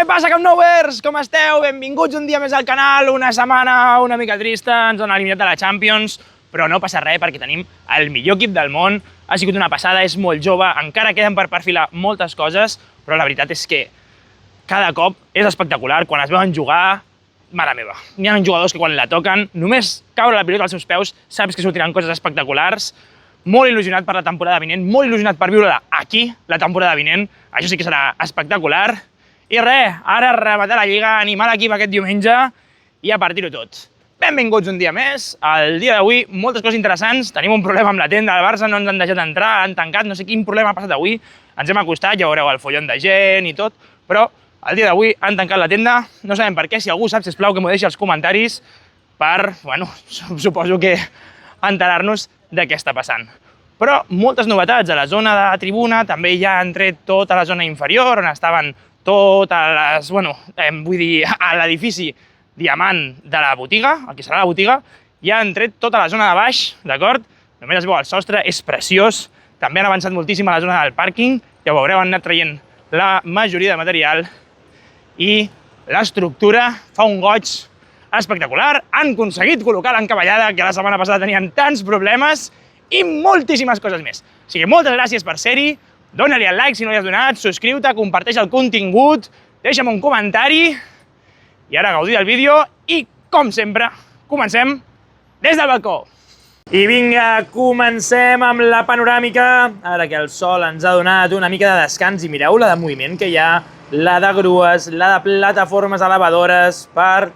Què passa, Camp Nouers? Com esteu? Benvinguts un dia més al canal, una setmana una mica trista, ens han eliminat de la Champions, però no passa res perquè tenim el millor equip del món, ha sigut una passada, és molt jove, encara queden per perfilar moltes coses, però la veritat és que cada cop és espectacular, quan es veuen jugar, mare meva, n'hi ha jugadors que quan la toquen, només caure la pilota als seus peus, saps que sortiran coses espectaculars, molt il·lusionat per la temporada vinent, molt il·lusionat per viure-la aquí, la temporada vinent, això sí que serà espectacular. I res, ara rematar la Lliga, animar l'equip aquest diumenge i a partir-ho tot. Benvinguts un dia més. El dia d'avui, moltes coses interessants. Tenim un problema amb la tenda del Barça, no ens han deixat entrar, han tancat, no sé quin problema ha passat avui. Ens hem acostat, ja veureu el follon de gent i tot, però el dia d'avui han tancat la tenda, no sabem per què. Si algú sap, sisplau, que m'ho deixi als comentaris per, bueno, suposo que enterar-nos de què està passant. Però moltes novetats a la zona de tribuna, també ja han tret tota la zona inferior, on estaven totes les, bueno, vull dir, a l'edifici diamant de la botiga, el que serà la botiga, ja han tret tota la zona de baix, d'acord? Només es veu el sostre, és preciós, també han avançat moltíssim a la zona del pàrquing, ja ho veureu, han anat traient la majoria de material i l'estructura fa un goig espectacular, han aconseguit col·locar l'encavallada, que la setmana passada tenien tants problemes, i moltíssimes coses més. O sigui, moltes gràcies per ser-hi, dóna-li el like si no li has donat, subscriu-te, comparteix el contingut, deixa'm un comentari i ara gaudir del vídeo i, com sempre, comencem des del balcó. I vinga, comencem amb la panoràmica, ara que el sol ens ha donat una mica de descans i mireu la de moviment que hi ha, la de grues, la de plataformes elevadores per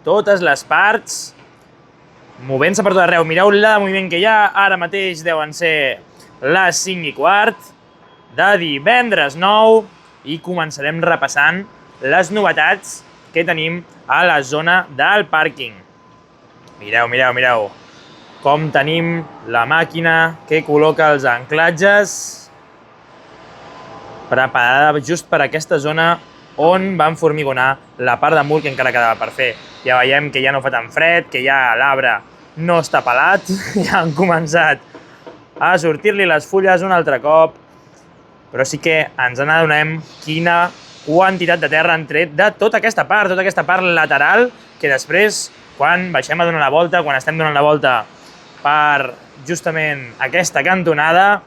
totes les parts, movent-se per tot arreu. Mireu la de moviment que hi ha, ara mateix deuen ser les 5:15 de divendres 9 i començarem repassant les novetats que tenim a la zona del pàrquing. Mireu, mireu, mireu com tenim la màquina que col·loca els anclatges preparada just per aquesta zona on van formigonar la part de mur que encara quedava per fer. Ja veiem que ja no fa tan fred, que ja l'arbre no està pelat, ja han començat a sortir-li les fulles un altre cop, però sí que ens n'adonem quina quantitat de terra han tret de tota aquesta part lateral, que després, quan baixem a donar la volta, quan estem donant la volta per justament aquesta cantonada,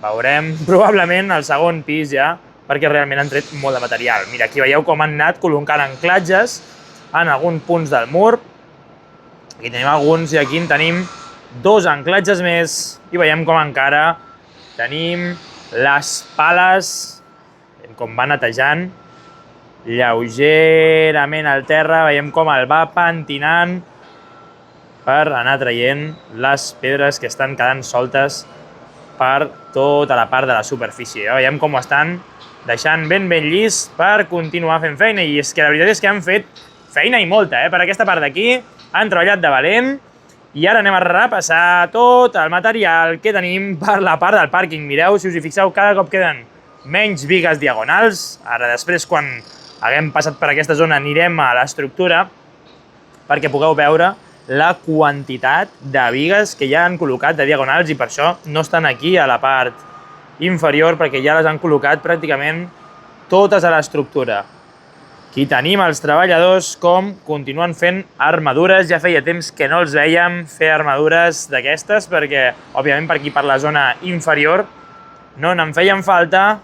veurem probablement el segon pis ja, perquè realment han tret molt de material. Mira, aquí veieu com han anat col·locant anclatges en alguns punts del mur. Aquí tenim alguns i aquí en tenim dos anclatges més i veiem com encara tenim les pales, com va netejant lleugerament al terra, veiem com el va pentinant per anar traient les pedres que estan quedant soltes per tota la part de la superfície. Veiem com ho estan deixant ben llis per continuar fent feina, i és que la veritat és que han fet feina i molta, per aquesta part d'aquí, han treballat de valent, i ara anem a repassar tot el material que tenim per la part del pàrquing. Mireu, si us hi fixeu, cada cop queden menys bigues diagonals. Ara després, quan haguem passat per aquesta zona, anirem a l'estructura perquè pugueu veure la quantitat de bigues que ja han col·locat de diagonals, i per això no estan aquí a la part inferior, perquè ja les han col·locat pràcticament totes a l'estructura. Aquí tenim els treballadors com continuen fent armadures. Ja feia temps que no els veiem fer armadures d'aquestes, perquè, òbviament, per aquí, per la zona inferior, no n'en feien falta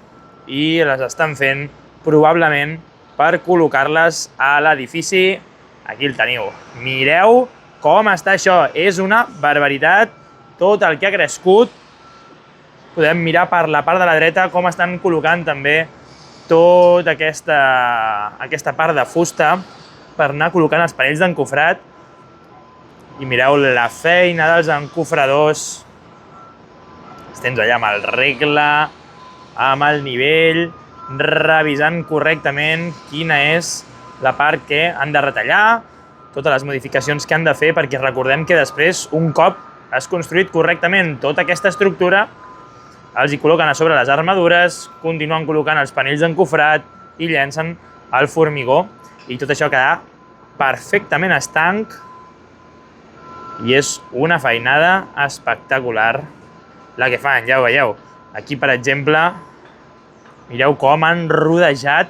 i les estan fent probablement per col·locar-les a l'edifici. Aquí el teniu. Mireu com està això. És una barbaritat tot el que ha crescut. Podem mirar per la part de la dreta com estan col·locant també tota aquesta part de fusta per anar col·locant els panells d'encofrat. I mireu la feina dels encofradors. Estem allà amb el regle, amb el nivell, revisant correctament quina és la part que han de retallar, totes les modificacions que han de fer, perquè recordem que després, un cop has construït correctament tota aquesta estructura, els hi col·loquen a sobre les armadures, continuen col·locant els panells d'encofrat i llencen el formigó, i tot això queda perfectament estanc i és una feinada espectacular la que fan, ja ho veieu. Aquí, per exemple, mireu com han rodejat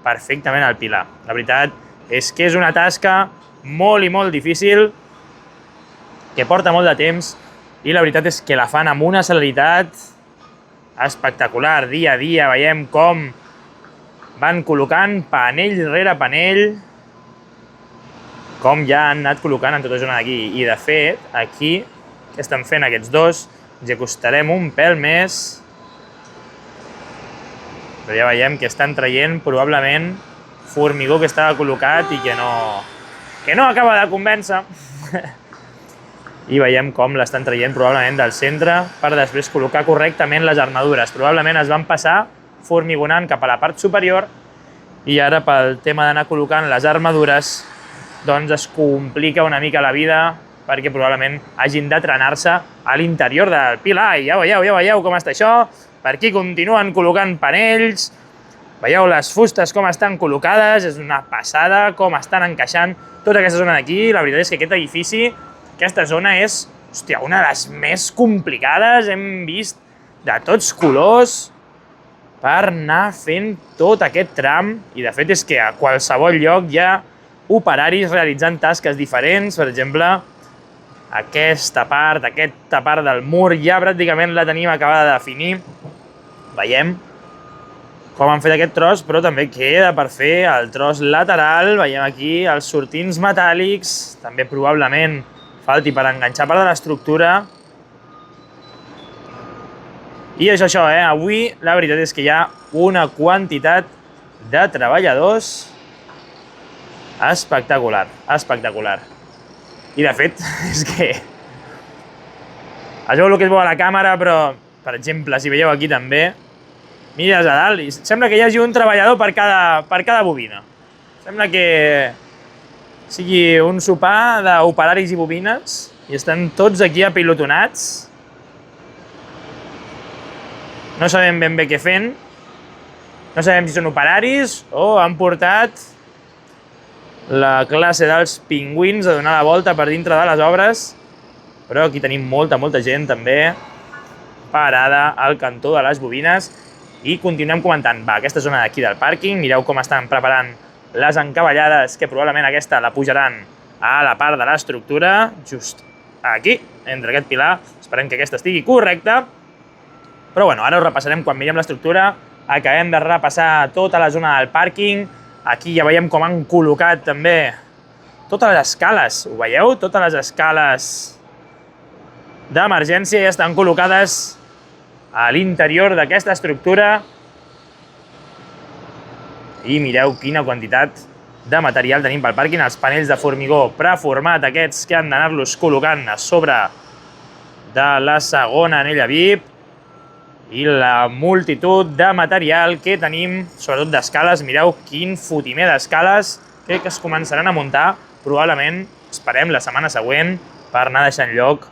perfectament el pilar. La veritat és que és una tasca molt i molt difícil, que porta molt de temps, i la veritat és que la fan amb una celeritat espectacular. Dia a dia veiem com van col·locant panell rere panell, com ja han anat col·locant en tota zona d'aquí. I de fet, aquí, que estan fent aquests dos, ens acostarem un pèl més, però ja veiem que estan traient probablement formigó que estava col·locat i que no acaba de convèncer. I veiem com l'estan traient probablement del centre per després col·locar correctament les armadures. Probablement es van passar formigonant cap a la part superior i ara pel tema d'anar col·locant les armadures doncs es complica una mica la vida perquè probablement hagin de trenar-se a l'interior del pilar. I ja veieu com està això. Per aquí continuen col·locant panells. Veieu les fustes com estan col·locades. És una passada com estan encaixant tota aquesta zona d'aquí. La veritat és que aquest edifici, aquesta zona és, hòstia, una de les més complicades. Hem vist de tots colors per anar fent tot aquest tram. I de fet és que a qualsevol lloc hi ha operaris realitzant tasques diferents. Per exemple, aquesta part del mur ja pràcticament la tenim acabada de definir. Veiem com han fet aquest tros, però també queda per fer el tros lateral. Veiem aquí els sortints metàl·lics, també probablement falti per enganxar part de l'estructura. I és això, avui la veritat és que hi ha una quantitat de treballadors espectacular. I de fet, és que es veu el que es veu a la càmera, però, per exemple, si veieu aquí també, mires a dalt i sembla que hi hagi un treballador per cada bobina. Sembla que sigui un sopar d'operaris i bobines i estan tots aquí apilotonats. No sabem ben bé què fent. No sabem si són operaris o han portat la classe dels pingüins a donar la volta per dintre de les obres, però aquí tenim molta gent també parada al cantó de les bobines i continuem comentant. Va, aquesta zona d'aquí del pàrquing, mireu com estan preparant les encavallades, que probablement aquesta la pujaran a la part de l'estructura, just aquí, entre aquest pilar. Esperem que aquesta estigui correcta, però bueno, ara ho repassarem quan mirem l'estructura. Acabem de repassar tota la zona del pàrquing. Aquí ja veiem com han col·locat també totes les escales. Ho veieu? Totes les escales d'emergència ja estan col·locades a l'interior d'aquesta estructura. I mireu quina quantitat de material tenim pel pàrquing. Els panells de formigó preformat, aquests que han d'anar-los col·locant a sobre de la segona anella VIP. I la multitud de material que tenim, sobretot d'escales. Mireu quin fotimer d'escales que es començaran a muntar, probablement, esperem, la setmana següent, per anar deixant lloc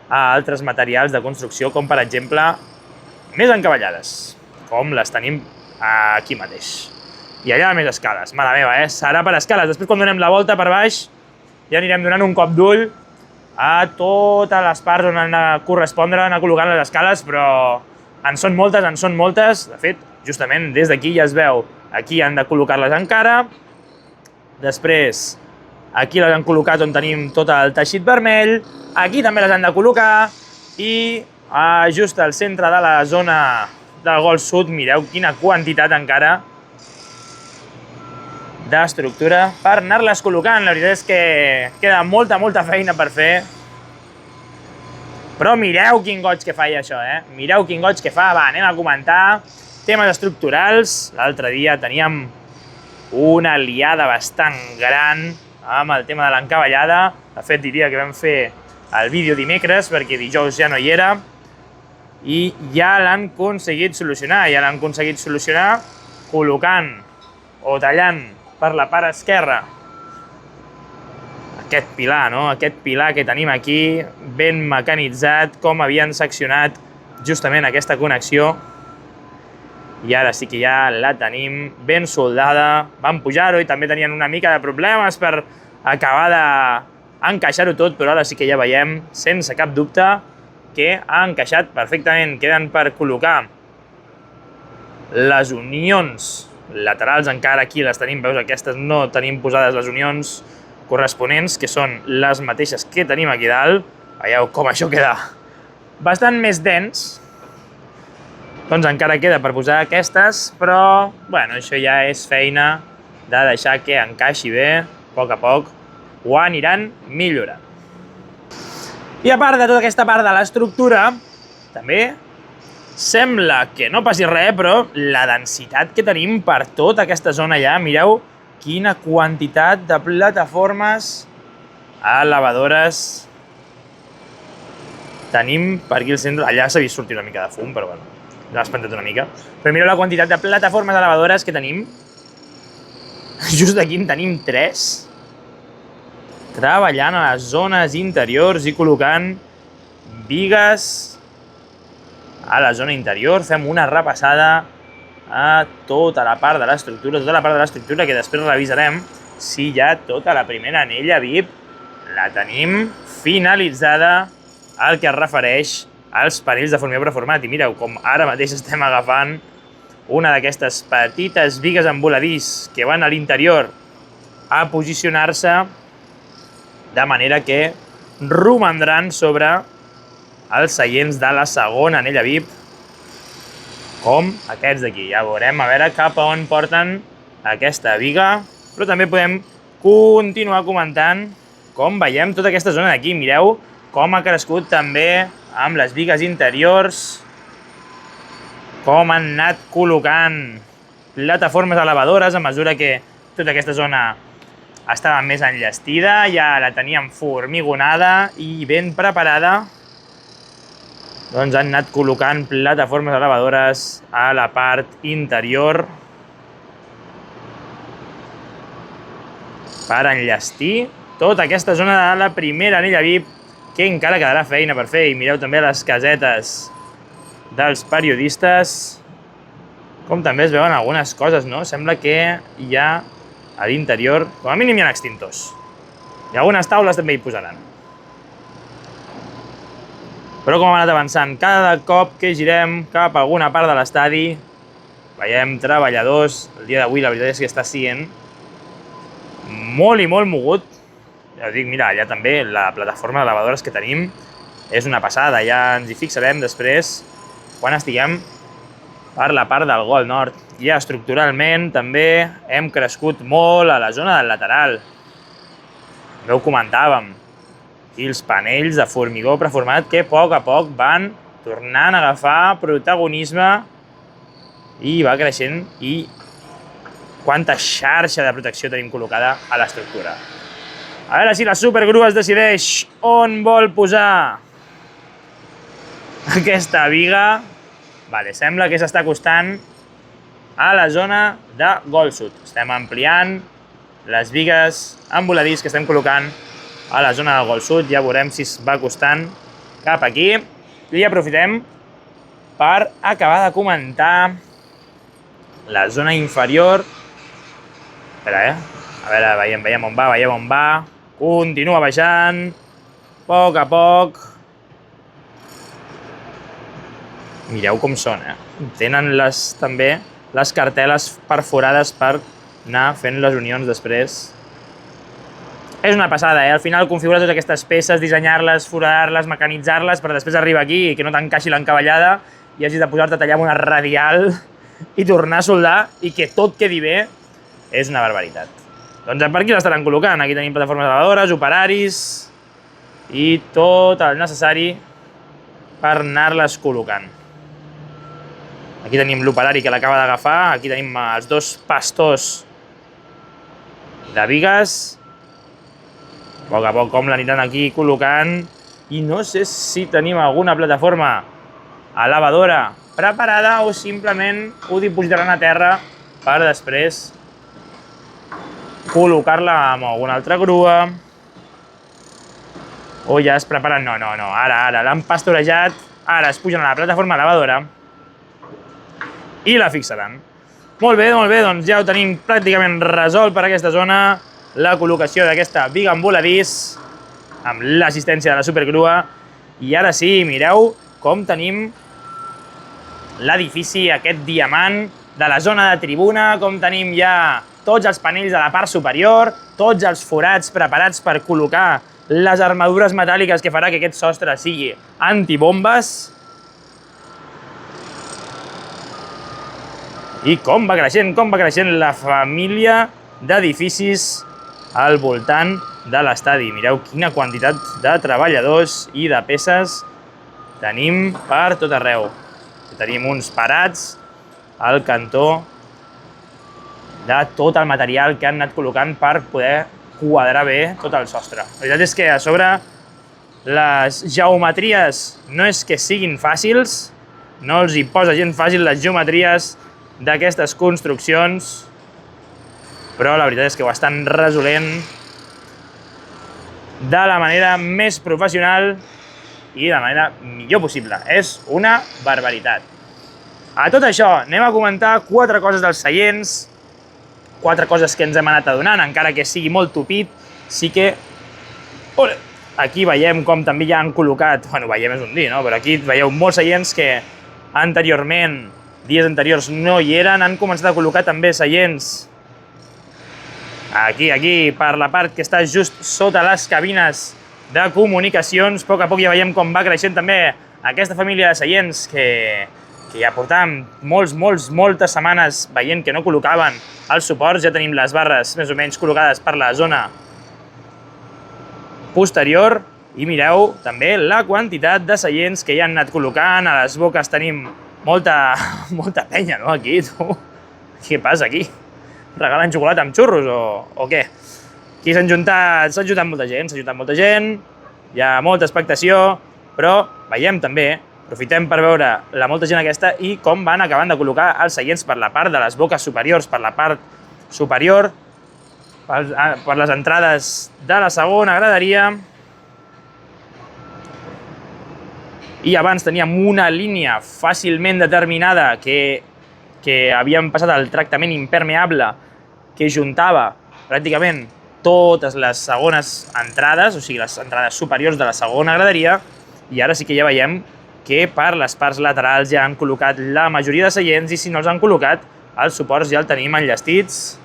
a altres materials de construcció, com per exemple, més encavallades, com les tenim aquí mateix. I allà més escales, mare meva, serà per escales. Després, quan donem la volta per baix, ja anirem donant un cop d'ull a totes les parts on han de correspondre, anar col·locant les escales, però en són moltes. De fet, justament des d'aquí ja es veu. Aquí han de col·locar-les encara. Després, aquí les han col·locat on tenim tot el teixit vermell. Aquí també les han de col·locar. I just al centre de la zona del Golf Sud, mireu quina quantitat encara d'estructura per anar-les col·locant. La veritat és que queda molta feina per fer. Però mireu quin goig que fa això, Mireu quin goig que fa. Va, anem a comentar temes estructurals. L'altre dia teníem una liada bastant gran amb el tema de l'encavallada. De fet, diria que vam fer el vídeo dimecres, perquè dijous ja no hi era. I ja l'han aconseguit solucionar. Col·locant o tallant per la part esquerra aquest pilar, no? Aquest pilar que tenim aquí, ben mecanitzat, com havien seccionat justament aquesta connexió. I ara sí que ja la tenim ben soldada. Van pujar-ho i també tenien una mica de problemes per acabar d'encaixar-ho tot, però ara sí que ja veiem, sense cap dubte, que ha encaixat perfectament. Queden per col·locar les unions laterals encara aquí les tenim, veus, aquestes no tenim posades les unions corresponents, que són les mateixes que tenim aquí dalt. Veieu com això queda bastant més dens. Doncs encara queda per posar aquestes, però bueno, això ja és feina de deixar que encaixi bé, a poc ho aniran millorant. I a part de tota aquesta part de l'estructura, també sembla que no passi res, però la densitat que tenim per tota aquesta zona allà, mireu quina quantitat de plataformes elevadores tenim per aquí al centre. Allà s'ha vist sortir una mica de fum, però bueno, ja l'ha espantat una mica. Però mireu la quantitat de plataformes elevadores que tenim. Just aquí en tenim 3. Treballant a les zones interiors i col·locant bigues a la zona interior. Fem una repassada a tota la part de l'estructura, que després revisarem si ja tota la primera anella VIP la tenim finalitzada al que es refereix als panells de formigó preformat. I mireu com ara mateix estem agafant una d'aquestes petites bigues en voladís que van a l'interior a posicionar-se de manera que romandran sobre els seients de la segona anella VIP, com aquests d'aquí. Ja veurem a veure cap a on porten aquesta biga, però també podem continuar comentant com veiem tota aquesta zona d'aquí. Mireu com ha crescut també amb les bigues interiors, com han anat col·locant plataformes elevadores a mesura que tota aquesta zona estava més enllestida, ja la teníem formigonada i ben preparada. Doncs han anat col·locant plataformes elevadores a la part interior per enllestir tota aquesta zona de la primera anella VIP, que encara quedarà feina per fer. I mireu també les casetes dels periodistes, com també es veuen algunes coses, no? Sembla que hi ha a l'interior, com a mínim hi ha extintors. I algunes taules també hi posaran. Però com hem anat avançant, cada cop que girem cap a alguna part de l'estadi, veiem treballadors. El dia d'avui la veritat és que està sent molt i molt mogut. Ja us dic, mira, allà també la plataforma d'elevadores que tenim és una passada. Ja ens hi fixarem després quan estiguem per la part del Gol Nord. Ja estructuralment també hem crescut molt a la zona del lateral. També ho comentàvem. I els panells de formigó preformat que a poc van tornant a agafar protagonisme i va creixent. I quanta xarxa de protecció tenim col·locada a l'estructura. A veure si la supergrua es decideix on vol posar aquesta biga. Vale, sembla que s'està acostant a la zona de Gol Sud. Estem ampliant les bigues en voladís que estem col·locant a la zona del Gol Sud. Ja veurem si es va acostant cap aquí. I aprofitem per acabar de comentar la zona inferior. Espera, a veure, veiem on va. Continua baixant, a poc. Mireu com són, Tenen també les cartel·les perforades per anar fent les unions després. És una passada, Al final configurar totes aquestes peces, dissenyar-les, foradar-les, mecanitzar-les, per després arribar aquí i que no t'encaixi l'encavallada i hagis de posar-te a tallar amb una radial i tornar a soldar i que tot quedi bé, és una barbaritat. Doncs per aquí l'estaran col·locant. Aquí tenim plataformes elevadores, operaris i tot el necessari per anar-les col·locant. Aquí tenim l'operari que l'acaba d'agafar, aquí tenim els dos pastors de bigues. A poc com l'aniran aquí col·locant. I no sé si tenim alguna plataforma elevadora preparada o simplement ho dipositaran a terra per després col·locar-la amb alguna altra grua. O ja es preparen... No, ara l'han pastorejat, ara es pugen a la plataforma elevadora i la fixaran. Molt bé, doncs ja ho tenim pràcticament resolt per aquesta zona, la col·locació d'aquesta biga en voladís amb l'assistència de la supergrua. I ara sí, mireu com tenim l'edifici, aquest diamant, de la zona de tribuna, com tenim ja tots els panells de la part superior, tots els forats preparats per col·locar les armadures metàl·liques que farà que aquest sostre sigui antibombes. I com va creixent la família d'edificis al voltant de l'estadi. Mireu quina quantitat de treballadors i de peces tenim per tot arreu. Tenim uns parats al cantó de tot el material que han anat col·locant per poder quadrar bé tot el sostre. La veritat és que a sobre les geometries no és que siguin fàcils, no els hi posa gent fàcil les geometries d'aquestes construccions, però la veritat és que ho estan resolent de la manera més professional i de la manera millor possible. És una barbaritat. A tot això, anem a comentar 4 coses dels seients, 4 coses que ens hem anat adonant, encara que sigui molt tupit. Sí que aquí veiem com també ja han col·locat, bueno, veiem és un dir, no? Però aquí veieu molts seients que anteriorment, dies anteriors, no hi eren, han començat a col·locar també seients aquí, per la part que està just sota les cabines de comunicacions. A poc ja veiem com va creixent també aquesta família de seients que ja portàvem moltes setmanes veient que no col·locaven els suports. Ja tenim les barres més o menys col·locades per la zona posterior i mireu també la quantitat de seients que ja han anat col·locant. A les boques tenim molta penya, no? Aquí, tu. Què passa aquí? Regalen xocolata amb xurros o què? Aquí s'ha juntat molta gent, hi ha molta expectació, però veiem també, aprofitem per veure la molta gent aquesta i com van acabant de col·locar els seients per la part de les boques superiors, per la part superior, per les entrades de la segona graderia. I abans teníem una línia fàcilment determinada que havíem passat el tractament impermeable que juntava pràcticament totes les segones entrades, o sigui, les entrades superiors de la segona graderia, i ara sí que ja veiem que per les parts laterals ja han col·locat la majoria de seients i si no els han col·locat, els suports ja els tenim enllestits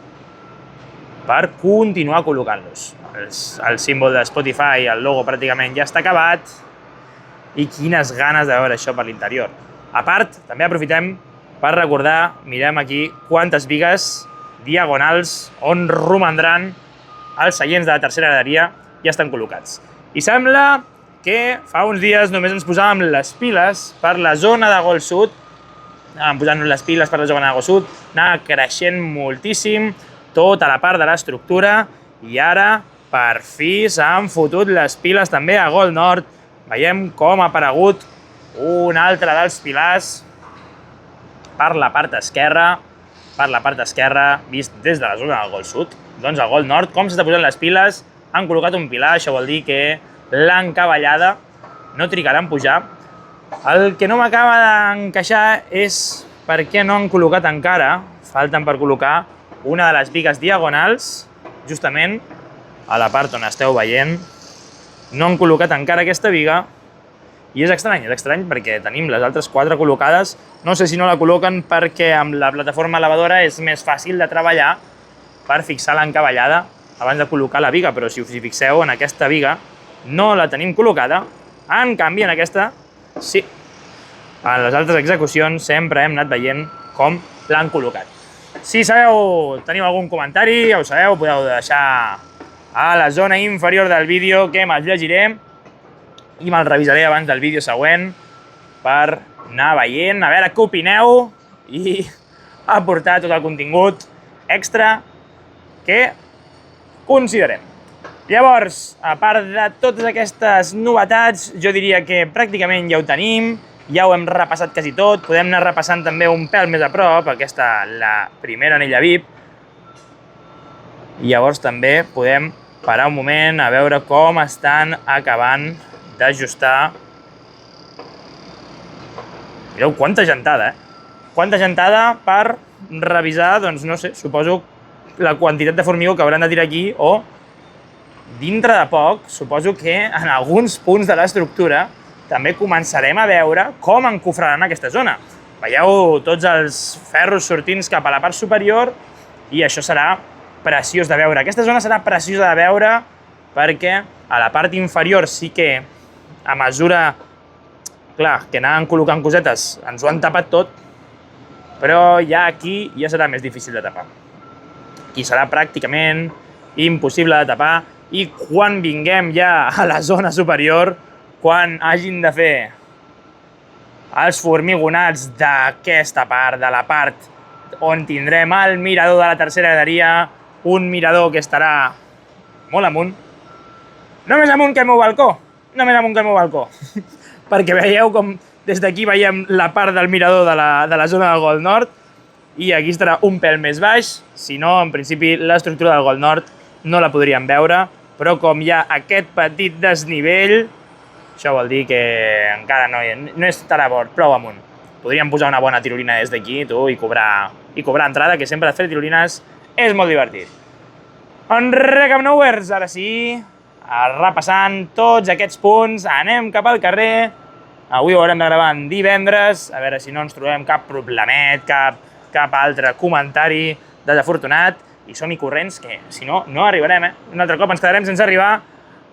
per continuar col·locant-los. El símbol de Spotify, el logo pràcticament ja està acabat i quines ganes de veure això per l'interior. A part, també aprofitem per recordar, mirem aquí quantes bigues diagonals on romandran els seients de la tercera graderia ja estan col·locats. I sembla que fa uns dies només ens posàvem les piles per la zona de gol sud, anàvem posant les piles per la zona de gol sud, anava creixent moltíssim tota la part de l'estructura i ara per fi s'han fotut les piles també a gol nord. Veiem com ha aparegut un altre dels pilars per la part esquerra, vist des de la zona del gol sud. Doncs al gol nord, com s'està posant les piles, han col·locat un pilar, això vol dir que l'encavallada no trigarà en pujar. El que no m'acaba d'encaixar és per què no han col·locat encara, falten per col·locar una de les bigues diagonals, justament a la part on esteu veient. No han col·locat encara aquesta biga i és estrany perquè tenim les altres 4 col·locades. No sé si no la col·loquen perquè amb la plataforma elevadora és més fàcil de treballar per fixar l'encavallada abans de col·locar la biga, però si us hi fixeu, en aquesta biga no la tenim col·locada. En canvi, en aquesta, sí. En les altres execucions sempre hem anat veient com l'han col·locat. Si sabeu, teniu algun comentari, ja ho sabeu, podeu deixar a la zona inferior del vídeo que me'ls llegiré i me'l revisaré abans del vídeo següent per anar veient, a veure què opineu i aportar tot el contingut extra que considerem. Llavors, a part de totes aquestes novetats, jo diria que pràcticament ja ho tenim, ja ho hem repassat quasi tot, podem anar repassant també un pèl més a prop, aquesta la primera anella VIP, i llavors també podem parar un moment a veure com estan acabant d'ajustar. Mireu quanta gentada, Quanta gentada per revisar, doncs no sé, suposo la quantitat de formigó que hauran de tirar aquí o dintre de poc, suposo que en alguns punts de l'estructura també començarem a veure com encofraran aquesta zona. Veieu tots els ferros sortints cap a la part superior i això serà preciós de veure. Aquesta zona serà preciosa de veure perquè a la part inferior sí que a mesura que anaven col·locant cosetes ens ho han tapat tot, però ja aquí ja serà més difícil de tapar. Aquí serà pràcticament impossible de tapar i quan vinguem ja a la zona superior, quan hagin de fer els formigonats d'aquesta part, de la part on tindrem el mirador de la tercera graderia, un mirador que estarà molt amunt. No més amunt que el meu balcó, perquè veieu com des d'aquí veiem la part del mirador de la zona del Gol Nord i aquí estarà un pèl més baix, si no, en principi, l'estructura del Gol Nord no la podríem veure, però com hi ha aquest petit desnivell, això vol dir que encara no estarà prou amunt. Podríem posar una bona tirolina des d'aquí, i cobrar entrada, que sempre fer tirolines és molt divertit. En Camp Nouers, ara sí, repassant tots aquests punts, anem cap al carrer. Avui ho haurem de gravar en divendres, a veure si no ens trobem cap problemet, cap altre comentari desafortunat, i som-hi corrents, que si no, no arribarem, Un altre cop ens quedarem sense arribar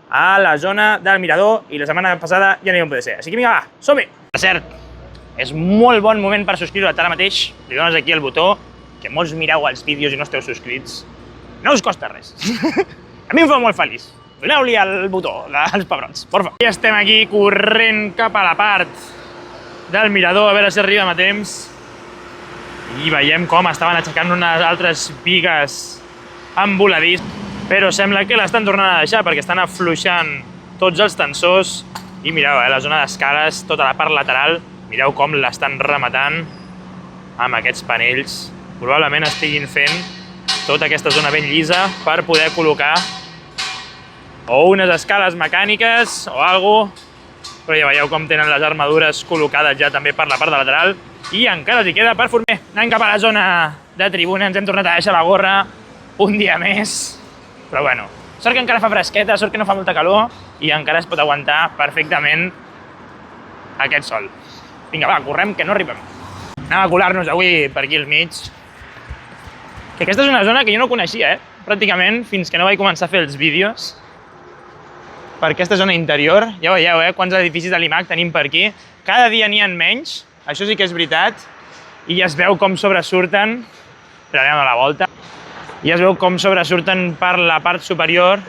a la zona del mirador i la setmana passada ja no hi vam poder ser. Així que vinga, va, som-hi! Per cert, és molt bon moment per subscriure't ara mateix. Li dones aquí el botó, que molts mireu els vídeos i no esteu subscrits. No us costa res. A mi em fa molt feliç. Doneu-li el botó dels pebrots, porfa. Ja estem aquí corrent cap a la part del mirador, a veure si arribem a temps. I veiem com estaven aixecant unes altres bigues amb voladís, però sembla que l'estan tornant a deixar perquè estan afluixant tots els tensors i mireu, la zona d'escales, tota la part lateral, mireu com l'estan rematant amb aquests panells. Probablement estiguin fent tota aquesta zona ben llisa per poder col·locar o unes escales mecàniques o alguna cosa, però ja veieu com tenen les armadures col·locades ja també per la part de lateral i encara els hi queda per former. Anem cap a la zona de tribuna, ens hem tornat a deixar la gorra un dia més, però bueno, sort que encara fa fresqueta, sort que no fa molta calor i encara es pot aguantar perfectament aquest sol. Vinga, va, correm, que no arribem. Anem a colar-nos avui per aquí al mig, que aquesta és una zona que jo no coneixia, pràcticament, fins que no vaig començar a fer els vídeos. Per aquesta zona interior, ja veieu, quants edificis de l'IMAC tenim per aquí. Cada dia n'hi ha menys, això sí que és veritat, i ja es veu com sobresurten, però anem a la volta, i es veu com sobresurten per la part superior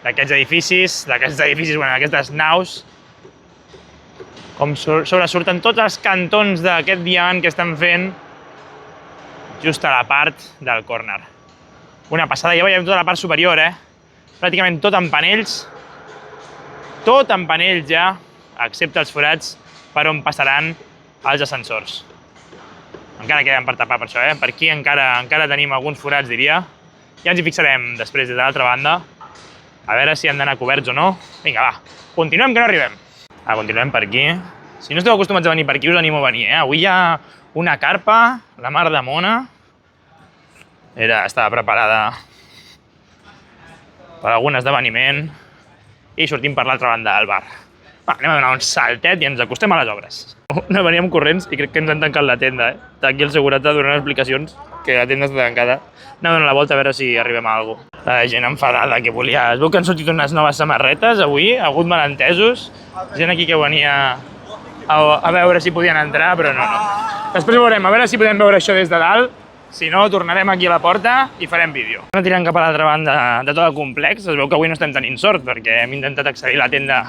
d'aquests edificis, d'aquestes naus, com sobresurten tots els cantons d'aquest diamant que estan fent just a la part del córner. Una passada, ja veieu tota la part superior, pràcticament tot en panells ja, excepte els forats per on passaran els ascensors. Encara queden per tapar per això, Per aquí encara tenim alguns forats, diria. Ja ens hi fixarem després des de l'altra banda, a veure si han d'anar coberts o no. Vinga, va, continuem que no arribem. Continuem per aquí. Si no esteu acostumats a venir per aquí, us animo a venir, Avui hi ha una carpa, la mar de mona. Estava preparada per algun esdeveniment i sortim per l'altra banda del bar. Va, anem a donar un saltet i ens acostem a les obres. No veníem corrents i crec que ens han tancat la tenda, Està aquí el seguretat donant explicacions, que la tenda està tancada. Anem a donar la volta a veure si arribem a alguna cosa. La gent enfadada que volia... Es veu que han sortit unes noves samarretes avui, ha hagut malentesos. Gent aquí que venia a veure si podien entrar, però no. Després ho veurem, a veure si podem veure això des de dalt. Si no, tornarem aquí a la porta i farem vídeo. Anem tirant cap a l'altra banda de tot el complex. Es veu que avui no estem tenint sort perquè hem intentat accedir a la tenda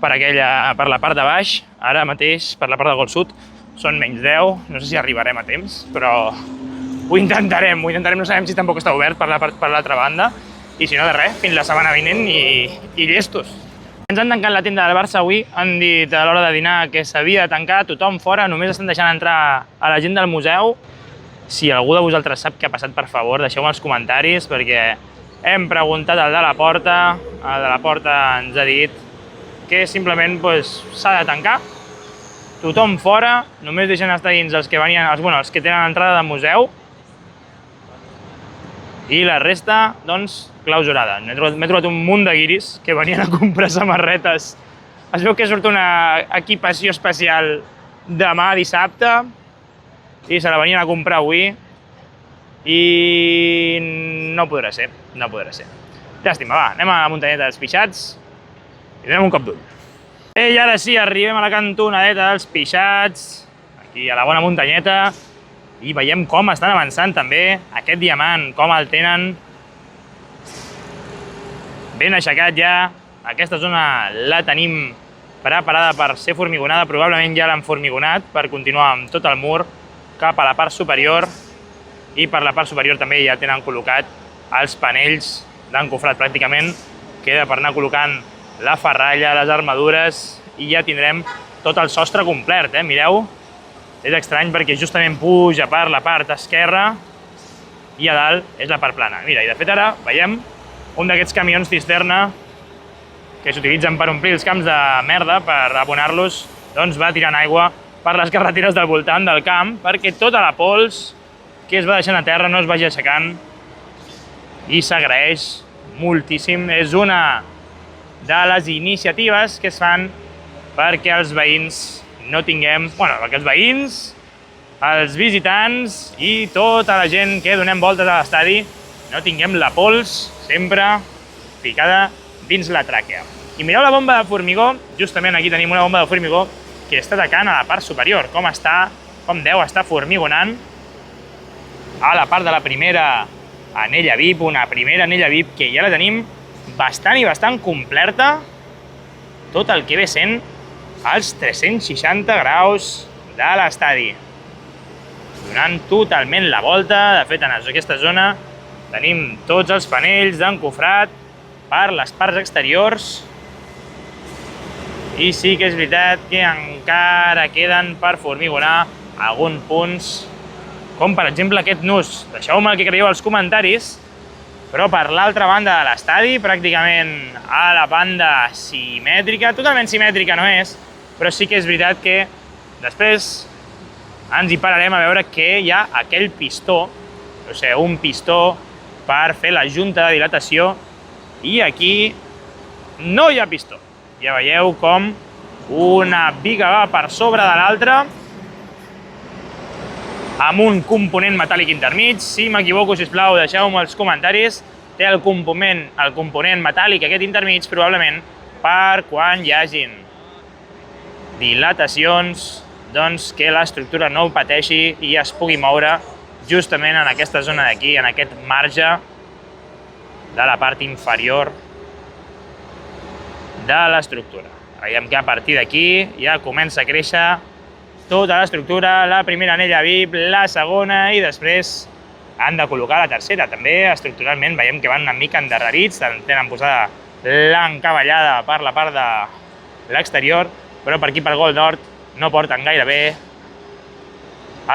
per la part de baix. Ara mateix, per la part del Gol Sud, són menys 10. No sé si arribarem a temps, però ho intentarem. No sabem si tampoc està obert per l'altra banda. I si no, de res, fins la setmana vinent i llestos. Ens han tancat la tenda del Barça avui. Han dit a l'hora de dinar que s'havia de tancar tothom fora. Només estan deixant entrar a la gent del museu. Si algú de vosaltres sap què ha passat, per favor, deixeu-me als comentaris, perquè hem preguntat al de la porta, el de la porta ens ha dit que simplement s'ha de tancar, tothom fora, només deixen estar dins els que tenen entrada de museu, i la resta, doncs, clausurada. M'he trobat un munt de guiris que venien a comprar samarretes. Es veu que surt una equipació especial demà dissabte i se la venien a comprar avui i no podrà ser, no podrà ser. Llàstima, va, anem a la muntanyeta dels Pixats i donem un cop d'ull. I ara sí, arribem a la cantonadeta dels Pixats, aquí a la bona muntanyeta, i veiem com estan avançant també aquest diamant, com el tenen ben aixecat ja. Aquesta zona la tenim preparada per ser formigonada, probablement ja l'han formigonat per continuar amb tot el mur cap a la part superior, i per la part superior també ja tenen col·locat els panells d'encofrat. Pràcticament queda per anar col·locant la ferralla, les armadures, i ja tindrem tot el sostre complet, mireu. És estrany perquè justament puja per la part esquerra i a dalt és la part plana. Mira, i de fet ara veiem un d'aquests camions cisterna que s'utilitzen per omplir els camps de merda, per abonar-los, doncs va tirant aigua per les carreteres del voltant del camp perquè tota la pols que es va deixant a terra no es vagi aixecant, i s'agraeix moltíssim. És una de les iniciatives que es fan perquè els veïns no tinguem... perquè els veïns, els visitants i tota la gent que donem voltes a l'estadi no tinguem la pols sempre ficada dins la tràquea. I mireu la bomba de formigó, justament aquí tenim una bomba de formigó que està atacant a la part superior, com deu estar formigonant a la part de la primera anella VIP, una primera anella VIP que ja la tenim bastant completa, tot el que ve sent als 360 graus de l'estadi, donant totalment la volta. De fet, en aquesta zona tenim tots els panells d'encofrat per les parts exteriors, i sí que és veritat que encara queden per formigonar alguns punts, com per exemple aquest nus. Deixeu-me el que creieu als comentaris, però per l'altra banda de l'estadi, pràcticament a la banda simètrica, totalment simètrica no és, però sí que és veritat que després ens hi pararem a veure que hi ha aquell pistó, un pistó per fer la junta de dilatació, i aquí no hi ha pistó. Ja veieu com una biga va per sobre de l'altra, amb un component metàl·lic intermig. Si m'equivoco, sisplau, deixeu-me als comentaris. Té el component metàl·lic aquest intermig, probablement per quan hi hagin dilatacions, doncs que l'estructura no ho pateixi i es pugui moure justament en aquesta zona d'aquí, en aquest marge de la part inferior de l'estructura. Veiem que a partir d'aquí ja comença a créixer tota l'estructura, la primera anella VIP, la segona, i després han de col·locar la tercera. També estructuralment veiem que van una mica endarrerits, tenen posada l'encavallada per la part de l'exterior, però per aquí, per Gol Nord, no porten gaire bé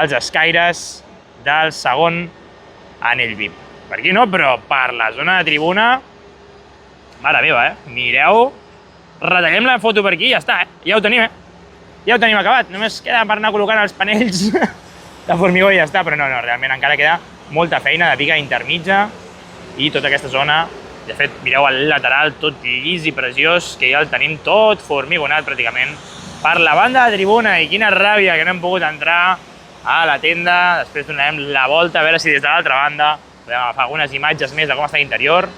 els escaires del segon anell VIP. Per aquí no, però per la zona de tribuna, mare meva, mireu, retallem la foto per aquí i ja està, ja ho tenim, ja ho tenim acabat. Només queda per anar col·locant els panells de formigó i ja està, però no, realment encara queda molta feina de biga intermitja i tota aquesta zona. De fet, mireu el lateral tot llis i preciós, que ja el tenim tot formigonat pràcticament per la banda de tribuna, i quina ràbia que no hem pogut entrar a la tenda. Després donarem la volta a veure si des de l'altra banda podem agafar algunes imatges més de com està l'interior.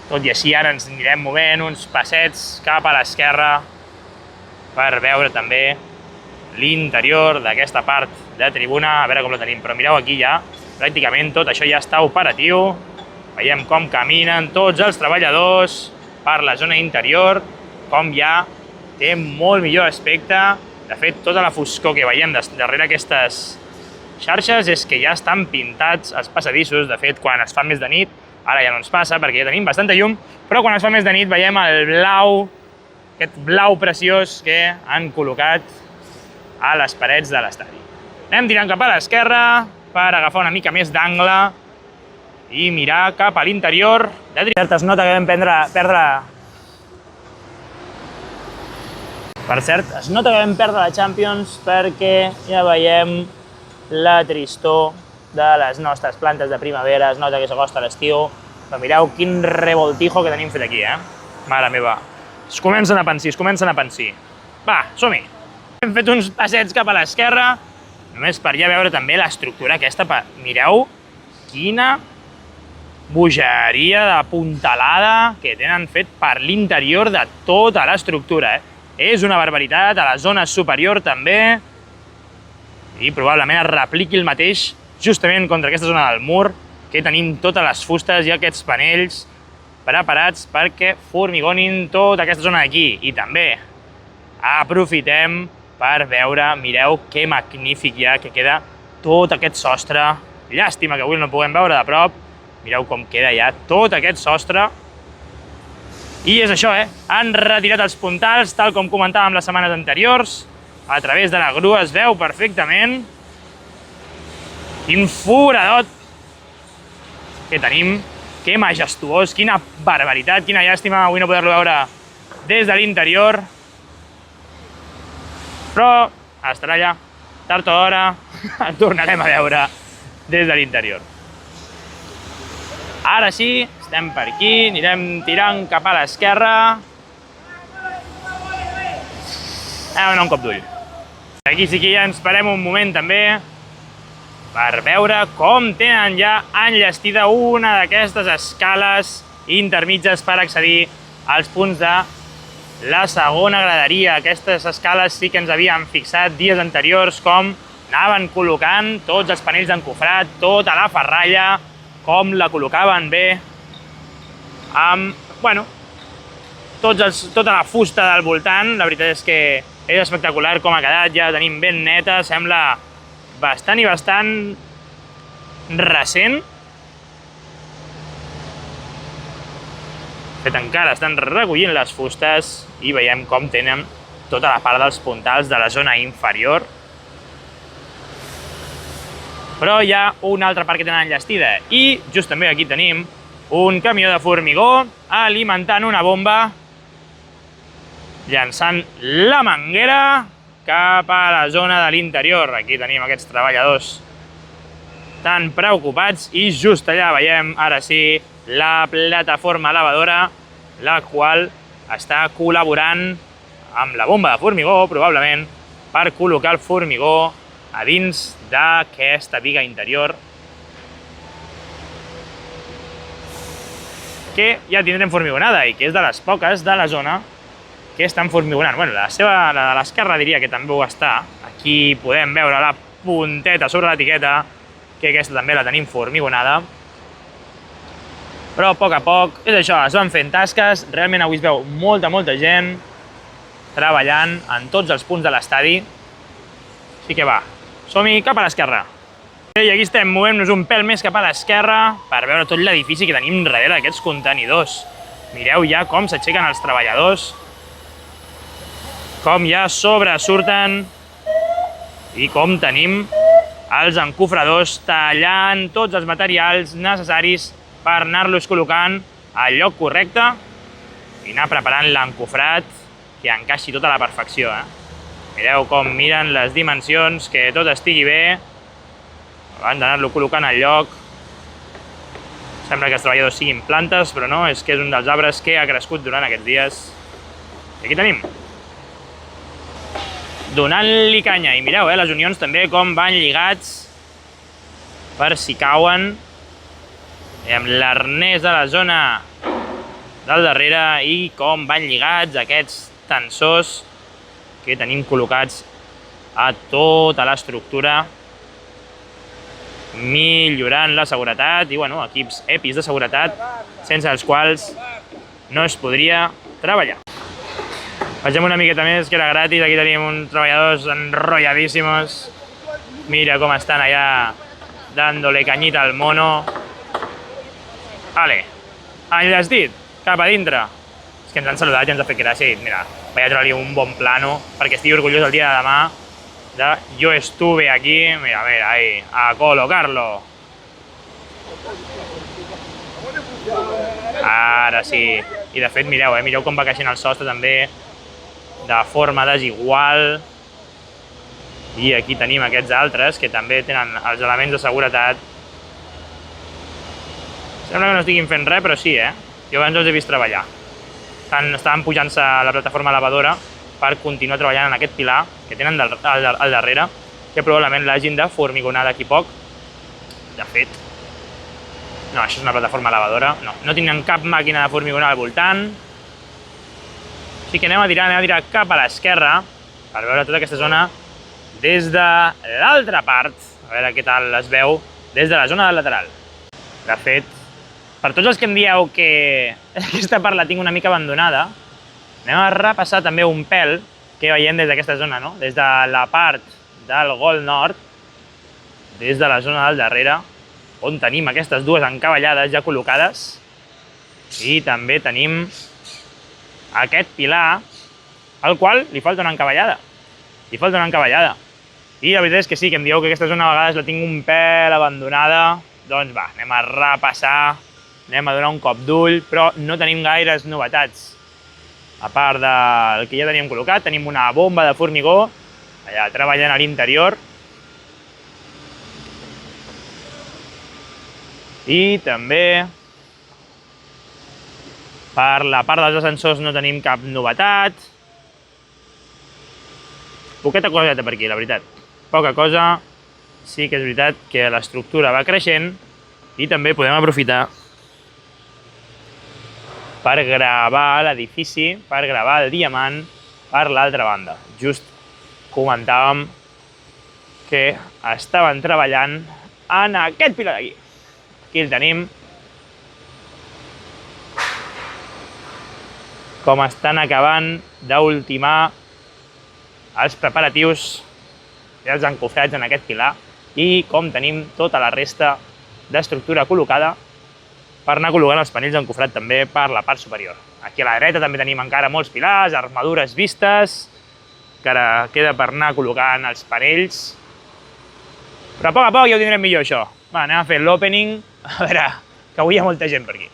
Tot i així ara ens anirem movent uns passets cap a l'esquerra per veure també l'interior d'aquesta part de tribuna, a veure com la tenim. Però mireu aquí ja, pràcticament tot això ja està operatiu. Veiem com caminen tots els treballadors per la zona interior, com ja té molt millor aspecte. De fet, tota la foscor que veiem darrere aquestes xarxes és que ja estan pintats els passadissos. De fet, quan es fa més de nit, ara ja no ens passa perquè ja tenim bastanta llum, però quan es fa més de nit veiem el blau, aquest blau preciós que han col·locat a les parets de l'estadi. Anem tirant cap a l'esquerra per agafar una mica més d'angle i mirar cap a l'interior. Es nota que vam perdre... Per cert, es nota que vam perdre la Champions perquè ja veiem la tristor de les nostres plantes de primavera. Es nota que s'acosta l'estiu, però mireu quin revoltijo que tenim fet aquí, Mare meva. Es comencen a pensir. Va, som-hi. Hem fet uns passets cap a l'esquerra, només per ja veure també l'estructura aquesta. Mireu quina bogeria de puntalada que tenen fet per l'interior de tota l'estructura. És una barbaritat, a la zona superior també, i probablement es repliqui el mateix justament contra aquesta zona del mur, que tenim totes les fustes i aquests panells preparats perquè formigonin tota aquesta zona d'aquí. I també aprofitem per veure, mireu que magnífic ja que queda tot aquest sostre. Llàstima que avui no el puguem veure de prop. Mireu com queda ja tot aquest sostre. I és això, han retirat els puntals, tal com comentàvem les setmanes anteriors. A través de la grua es veu perfectament. Quin foradot que tenim. Que majestuós, quina barbaritat, quina llàstima avui no poder-lo veure des de l'interior. Però estarà allà, tard o d'hora, el tornarem a veure des de l'interior. Ara sí, estem per aquí, anirem tirant cap a l'esquerra. Anem a donar un cop d'ull. Aquí sí que ja ens parem un moment també per veure com tenen ja enllestida una d'aquestes escales intermitges per accedir als punts de la segona graderia. Aquestes escales sí que ens havíem fixat dies anteriors com anaven col·locant tots els panells d'encofrat, tota la ferralla, com la col·locaven bé, amb, bueno, tota la fusta del voltant. La veritat és que és espectacular com ha quedat, ja la tenim ben neta, sembla bastant i bastant recent. De fet, encara estan recollint les fustes i veiem com tenen tota la part dels puntals de la zona inferior. Però hi ha una altra part que tenen enllestida i just també aquí tenim un camió de formigó alimentant una bomba, llançant la manguera cap a la zona de l'interior. Aquí tenim aquests treballadors tan preocupats i just allà veiem, ara sí, la plataforma lavadora, la qual està col·laborant amb la bomba de formigó, probablement, per col·locar el formigó a dins d'aquesta biga interior, que ja tindrem formigonada i que és de les poques de la zona que estan formigonant. Bueno, la de l'esquerra diria que també ho està. Aquí podem veure la punteta sobre l'etiqueta, que aquesta també la tenim formigonada. Però a poc, és això, es van fent tasques. Realment avui es veu molta gent treballant en tots els punts de l'estadi. Així que va, som-hi cap a l'esquerra. I aquí estem movent-nos un pèl més cap a l'esquerra per veure tot l'edifici que tenim darrere d'aquests contenidors. Mireu ja com s'aixequen els treballadors, com ja sobresurten i com tenim els encofradors tallant tots els materials necessaris per anar-los col·locant al lloc correcte i anar preparant l'encofrat que encaixi tot a la perfecció. Mireu com miren les dimensions, que tot estigui bé abans d'anar-lo col·locant al lloc. Sembla que els treballadors siguin plantes, però no, és que és un dels arbres que ha crescut durant aquests dies. I aquí tenim, donant-li canya. I mireu, les unions també com van lligats per si cauen. I amb l'arnès a la zona del darrere i com van lligats aquests tensors que tenim col·locats a tota l'estructura, millorant la seguretat i, bueno, equips EPIs de seguretat sense els quals no es podria treballar. Vegem una miqueta més, que era gratis. Aquí tenim uns treballadors enrotlladíssimos. Mira com estan allà dándole cañita al mono. Vale, enllestit, cap a dintre. És que ens han saludat i ens ha fet gràcia i mira, vaig a treure-li un bon plano perquè estigui orgullós el dia de demà de yo estuve aquí, mira, ahí, a colocarlo. Ara sí. I de fet, mireu, mireu com va creixent el sostre també, de forma desigual. I aquí tenim aquests altres que també tenen els elements de seguretat. Sembla que no estiguin fent res, però sí, Jo abans els he vist treballar. Estaven pujant-se a la plataforma lavadora per continuar treballant en aquest pilar que tenen al darrere, que probablement l'hagin de formigonar d'aquí poc. De fet, no, això és una plataforma lavadora, no tenen cap màquina de formigonar al voltant. Així que anem a tirar cap a l'esquerra per veure tota aquesta zona des de l'altra part, a veure què tal es veu, des de la zona del lateral. De fet, per tots els que em dieu que aquesta part la tinc una mica abandonada, anem a repassar també un pèl que veiem des d'aquesta zona, no? Des de la part del gol nord, des de la zona del darrere, on tenim aquestes dues encavallades ja col·locades, i també tenim aquest pilar, al qual li falta una encavallada. I la veritat és que sí, que em dieu que aquesta zona a vegades la tinc un pèl abandonada, doncs va, anem a repassar, anem a donar un cop d'ull, però no tenim gaires novetats. A part del que ja teníem col·locat, tenim una bomba de formigó, allà treballant a l'interior. I també per la part dels ascensors no tenim cap novetat. Poqueta coseta per aquí, la veritat. Poca cosa. Sí que és veritat que l'estructura va creixent i també podem aprofitar per gravar l'edifici, per gravar el diamant per l'altra banda. Just comentàvem que estaven treballant en aquest pilar d'aquí. Aquí el tenim. Com estan acabant d'ultimar els preparatius i els encofrats en aquest pilar i com tenim tota la resta d'estructura col·locada per anar col·locant els panells encofrats també per la part superior. Aquí a la dreta també tenim encara molts pilars, armadures vistes, que ara queda per anar col·locant els panells. Però a poc ja ho tindrem millor, això. Va, anem a fer l'opening, a veure, que avui hi ha molta gent per aquí.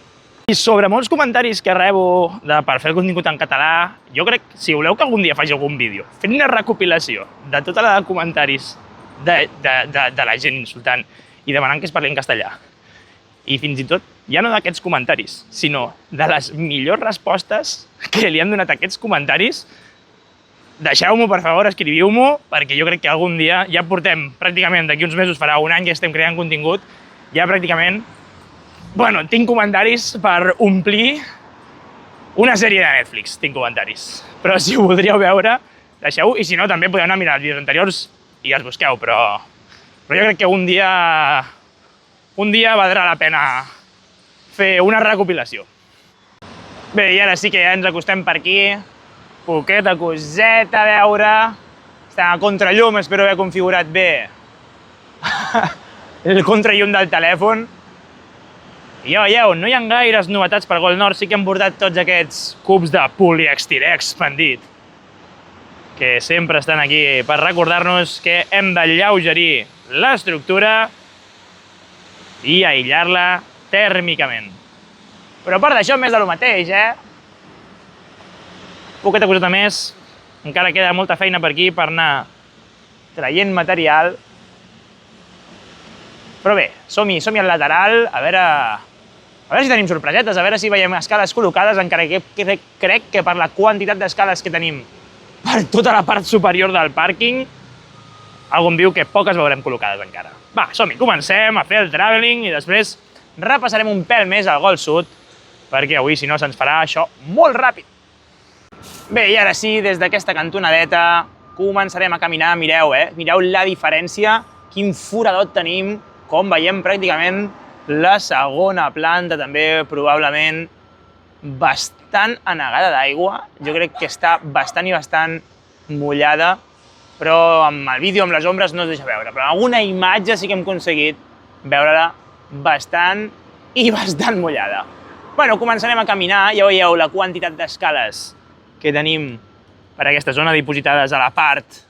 I sobre molts comentaris que rebo per fer el contingut en català, jo crec, si voleu que algun dia faci algun vídeo, fent una recopilació de tota la de comentaris de la gent insultant i demanant que es parli en castellà, i fins i tot ja no d'aquests comentaris, sinó de les millors respostes que li han donat a aquests comentaris, deixeu-m'ho, per favor, escriviu-m'ho, perquè jo crec que algun dia ja portem pràcticament, d'aquí uns mesos farà un any que estem creant contingut, ja pràcticament, bueno, tinc comentaris per omplir una sèrie de Netflix, tinc comentaris. Però si ho voldríeu veure, deixeu-ho, i si no, també podeu anar a mirar els vídeos anteriors i els busqueu, però jo crec que un dia valdrà la pena fer una recopilació. Bé, i ara sí que ja ens acostem per aquí. Poqueta coseta a veure. Estem a contrallum, espero haver configurat bé el contrallum del telèfon. I ja veieu, no hi ha gaires novetats per Gol Nord, sí que hem portat tots aquests cubs de poliestirè expandit, que sempre estan aquí per recordar-nos que hem d'alleugerir l'estructura i aïllar-la tèrmicament. Però a part d'això, més de lo mateix, Poqueta coseta més, encara queda molta feina per aquí per anar traient material. Però bé, som-hi al lateral, a veure si tenim sorpresetes, a veure si veiem escales col·locades, encara que crec que per la quantitat d'escales que tenim per tota la part superior del pàrquing, algú em diu que poques veurem col·locades encara. Va, som-hi, comencem a fer el traveling i després repassarem un pèl més al Gol Sud, perquè avui, si no, se'ns farà això molt ràpid. Bé, i ara sí, des d'aquesta cantonadeta començarem a caminar, mireu, mireu la diferència, quin foradot tenim, com veiem pràcticament la segona planta també probablement bastant anegada d'aigua. Jo crec que està bastant i bastant mullada, però amb el vídeo, amb les ombres, no es deixa veure. Però en alguna imatge sí que hem aconseguit veure-la bastant i bastant mullada. Bueno, començarem a caminar, ja veieu la quantitat d'escales que tenim per aquesta zona dipositades a la part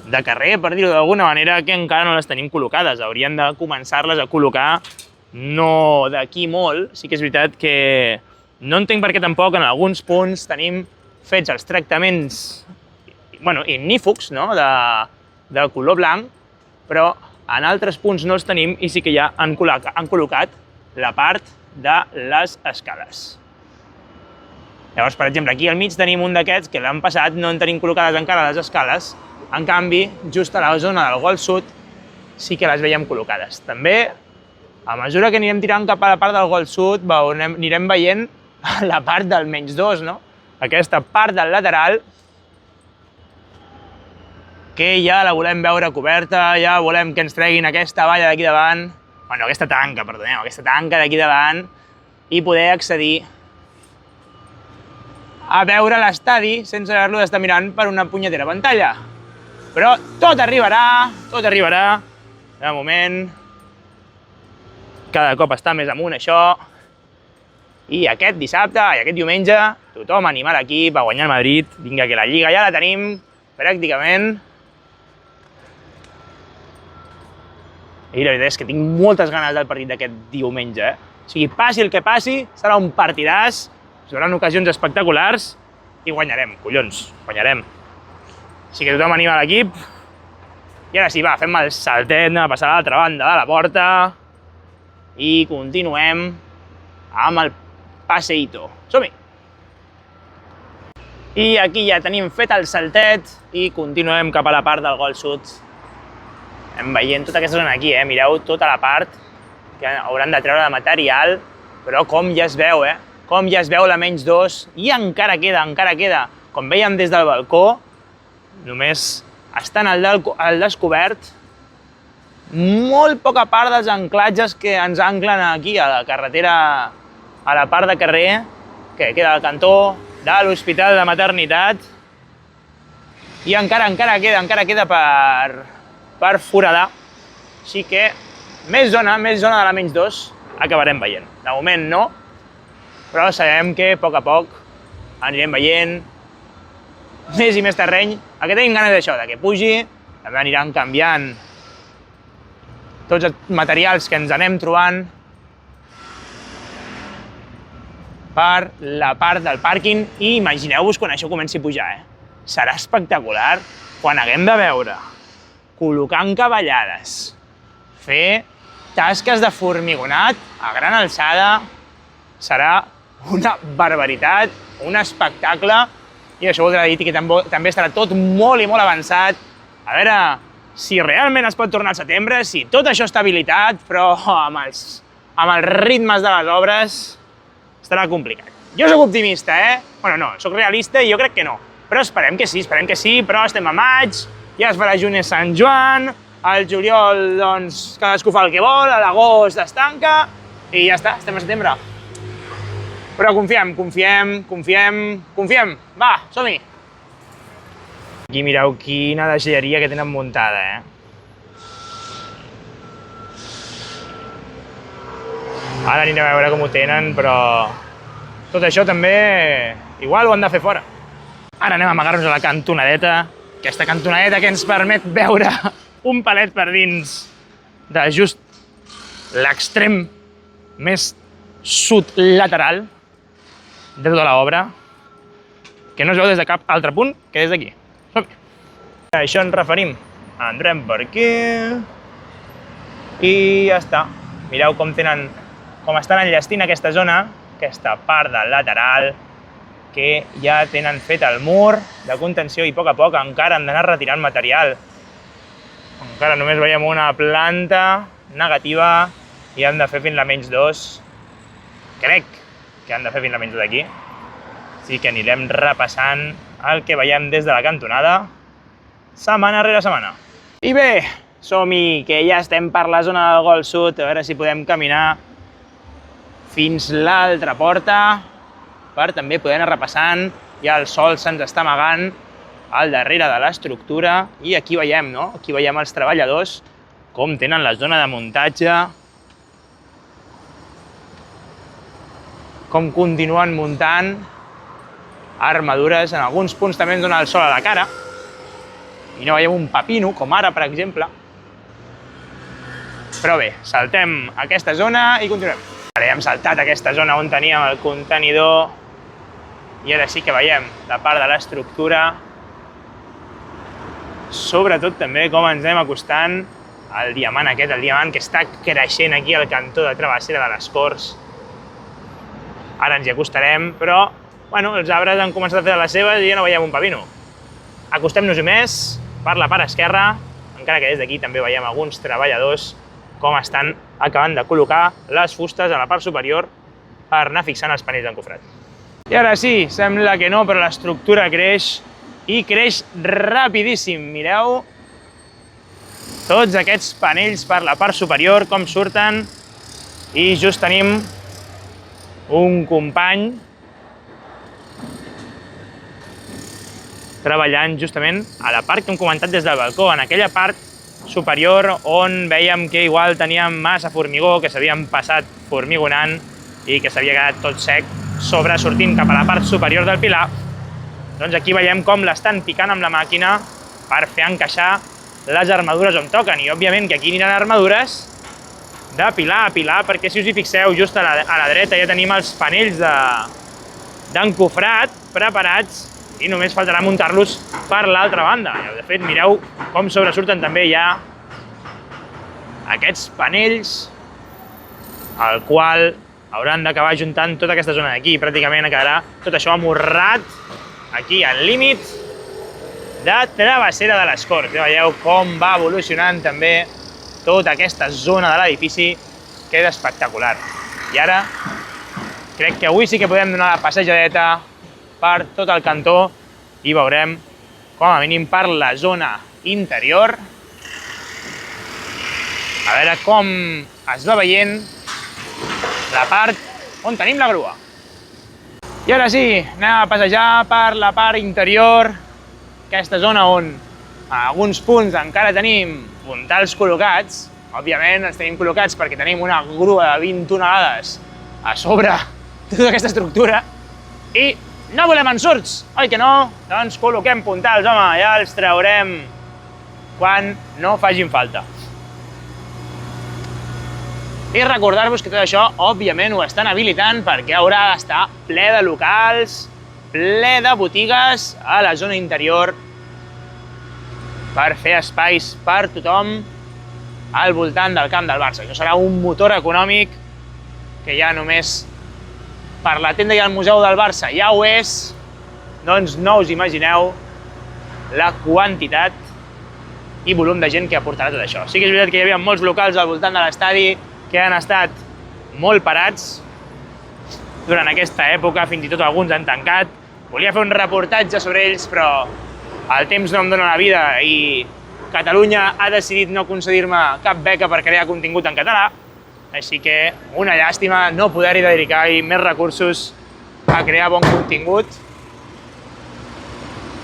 de carrer, per dir-ho d'alguna manera, que encara no les tenim col·locades. Hauríem de començar-les a col·locar no d'aquí molt. Sí que és veritat que no entenc per què tampoc en alguns punts tenim fets els tractaments ignífugs, no? de color blanc, però en altres punts no els tenim i sí que ja han col·locat la part de les escales. Llavors, per exemple, aquí al mig tenim un d'aquests que l'han passat, no en tenim col·locades encara les escales, en canvi, just a la zona del Golf Sud sí que les veiem col·locades. També, a mesura que anirem tirant cap a la part del Golf Sud, anirem veient la part del -2, no? Aquesta part del lateral, que ja la volem veure coberta, ja volem que ens treguin aquesta valla d'aquí davant, bueno, aquesta tanca, perdoneu, aquesta tanca d'aquí davant, i poder accedir a veure l'estadi sense haver-lo d'estar mirant per una punyetera pantalla. Però tot arribarà, tot arribarà. De moment, cada cop està més amunt això. I aquest dissabte i aquest diumenge, tothom a animar l'equip a guanyar el Madrid. Vinga, que la Lliga ja la tenim, pràcticament. I la veritat és que tinc moltes ganes del partit d'aquest diumenge, eh? O sigui, passi el que passi, serà un partidàs, es veuran ocasions espectaculars i guanyarem, collons, guanyarem. Així que tothom anima l'equip. I ara sí, va, fem el saltet, anem a passar a l'altra banda de la porta i continuem amb el passeïto. Som-hi! I aquí ja tenim fet el saltet i continuem cap a la part del Golf Sud. Anem veient tota aquesta zona aquí, mireu tota la part que hauran de treure de material, però com ja es veu, com ja es veu la -2 i encara queda, encara queda. Com vèiem des del balcó, només estan al descobert molt poca part dels anclatges que ens anclen aquí a la carretera, a la part de carrer que queda al cantó de l'Hospital de Maternitat, i encara queda per foradar. Així que més zona de la -2 acabarem veient. De moment no, però sabem que a poc anirem veient més i més terreny. El que tenim ganes d'això, que pugi, també aniran canviant tots els materials que ens anem trobant per la part del pàrquing, i imagineu-vos quan això comenci a pujar, Serà espectacular quan haguem de veure col·locar encavallades, fer tasques de formigonat a gran alçada. Serà una barbaritat, un espectacle, i això voldrà dir que també estarà tot molt i molt avançat. A veure si realment es pot tornar al setembre, si tot això està habilitat, però amb els ritmes de les obres estarà complicat. Jo sóc optimista, Bueno, no, sóc realista i jo crec que no, però esperem que sí, però estem a maig, ja es farà juny a Sant Joan, al juliol, doncs, cadascú fa el que vol, a l'agost es tanca, i ja està, estem a setembre. Però confiem, va, som-hi! Aquí mireu quina deixalleria que tenen muntada, Ara anirem a veure com ho tenen, però tot això també igual ho han de fer fora. Ara anem a amagar-nos a la cantonadeta, aquesta cantonadeta que ens permet veure un palet per dins de just l'extrem més sud lateral de tota l'obra, que no es veu des de cap altre punt que des d'aquí. Som-hi! A això ens referim. Entrem per aquí i ja està. Mireu com estan enllestint aquesta zona, aquesta part del lateral, que ja tenen fet el mur de contenció i a poc encara han d'anar retirant material. Encara només veiem una planta negativa i han de fer fins la -2. Crec que han de fer fins la -2 aquí. Així que anirem repassant el que veiem des de la cantonada, setmana rere setmana. I bé, som-hi, que ja estem per la zona del Golf Sud, a veure si podem caminar fins l'altra porta per també poder anar repassant. Ja el sol se'ns està amagant al darrere de l'estructura i aquí veiem, Aquí veiem els treballadors com tenen la zona de muntatge, com continuen muntant armadures. En alguns punts també ens dona el sol a la cara i no veiem un pepino, com ara, per exemple. Però bé, saltem aquesta zona i continuem. Ara ja hem saltat aquesta zona on teníem el contenidor i ara sí que veiem la part de l'estructura. Sobretot també com ens anem acostant al diamant aquest, el diamant que està creixent aquí al cantó de travessera de les Corts. Ara ens hi acostarem, però bueno, els arbres han començat a fer les seves i ja no veiem un pavino. Acostem-nos-hi més per la part esquerra, encara que des d'aquí també veiem alguns treballadors com estan acabant de col·locar les fustes a la part superior per anar fixant els panells d'encofrat. I ara sí, sembla que no, però l'estructura creix i creix rapidíssim. Mireu tots aquests panells per la part superior, com surten, i just tenim un company treballant justament a la part que hem comentat des del balcó, en aquella part superior on vèiem que igual teníem massa formigó, que s'havien passat formigonant i que s'havia quedat tot sec sobresortint cap a la part superior del pilar. Doncs aquí veiem com l'estan picant amb la màquina per fer encaixar les armadures on toquen. I òbviament que aquí aniran armadures de pilar a pilar, perquè si us hi fixeu, just a la dreta ja tenim els panells d'encofrat preparats i només faltarà muntar-los per l'altra banda. De fet, mireu com sobresurten també ja aquests panells, al qual hauran d'acabar juntant tota aquesta zona d'aquí. Pràcticament quedarà tot això amorrat aquí al límit de travessera de les Corts. Ja veieu com va evolucionant també tota aquesta zona de l'edifici. Queda espectacular. I ara crec que avui sí que podem donar la passejadeta per tot el cantó i veurem, com a mínim per la zona interior, a veure com es va veient la part on tenim la grua. I ara sí, anem a passejar per la part interior, aquesta zona on a alguns punts encara tenim puntals col·locats. Òbviament els tenim col·locats perquè tenim una grua de 20 tonelades a sobre tota aquesta estructura i no volem ensurts, oi que no? Doncs col·loquem puntals, home, ja els traurem quan no facin falta. I recordar-vos que tot això, òbviament, ho estan habilitant perquè haurà d'estar ple de locals, ple de botigues a la zona interior per fer espais per tothom al voltant del camp del Barça. Això serà un motor econòmic que ja només per la tenda i el museu del Barça ja ho és, doncs no us imagineu la quantitat i volum de gent que aportarà tot això. Sí que és veritat que hi havia molts locals al voltant de l'estadi que han estat molt parats durant aquesta època, fins i tot alguns han tancat. Volia fer un reportatge sobre ells, però el temps no em dona la vida i Catalunya ha decidit no concedir-me cap beca per crear contingut en català. Així que una llàstima no poder-hi dedicar més recursos a crear bon contingut.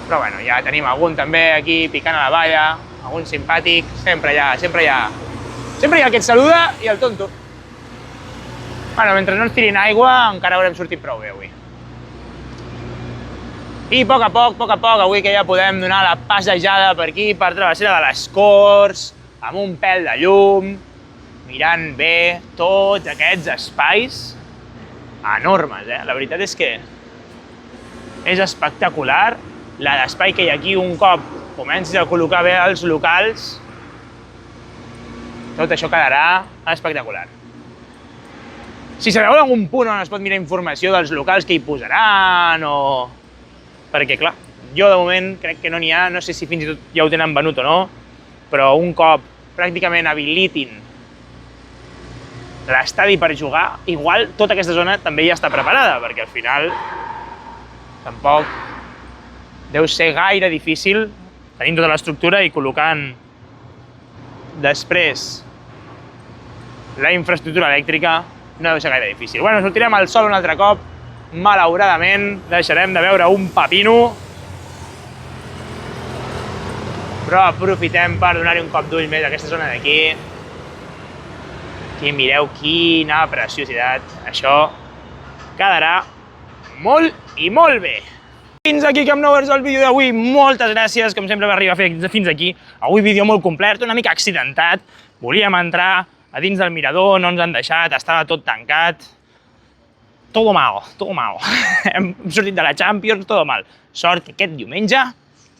Però bueno, ja tenim algun també aquí picant a la valla, algun simpàtic, sempre hi ha el que et saluda i el tonto. Bueno, mentre no ens tirin aigua encara haurem sortit prou bé avui. I a poc a poc, avui que ja podem donar la passejada per aquí, per travessera de les Corts, amb un pèl de llum, mirant bé tots aquests espais enormes, La veritat és que és espectacular l'espai que hi ha aquí un cop comencis a col·locar bé els locals. Tot això quedarà espectacular. Si sabeu algun punt on es pot mirar informació dels locals que hi posaran o... Perquè, clar, jo de moment crec que no n'hi ha, no sé si fins i tot ja ho tenen venut o no, però un cop pràcticament habilitin l'estadi per jugar, igual tota aquesta zona també ja està preparada, perquè al final tampoc deu ser gaire difícil tenint tota l'estructura i col·locant després la infraestructura elèctrica no deu ser gaire difícil. Bueno, sortirem al sol un altre cop, malauradament deixarem de veure un pepino, però aprofitem per donar-hi un cop d'ull més a aquesta zona d'aquí. Aquí mireu quina preciositat. Això quedarà molt i molt bé. Fins aquí Camp Nou és el vídeo d'avui. Moltes gràcies, com sempre, per arribar a fer fins aquí. Avui vídeo molt complet, una mica accidentat. Volíem entrar a dins del mirador, no ens han deixat, estava tot tancat. Todo mal, todo mal. Hem sortit de la Champions, todo mal. Sort que aquest diumenge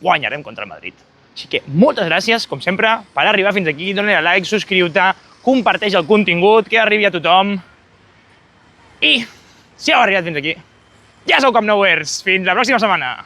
guanyarem contra el Madrid. Així que moltes gràcies, com sempre, per arribar fins aquí. Dóna-li a like, subscriu-te, comparteix el contingut, que arribi a tothom. I si heu arribat fins aquí, Ja sou Camp Nouers, fins la pròxima setmana!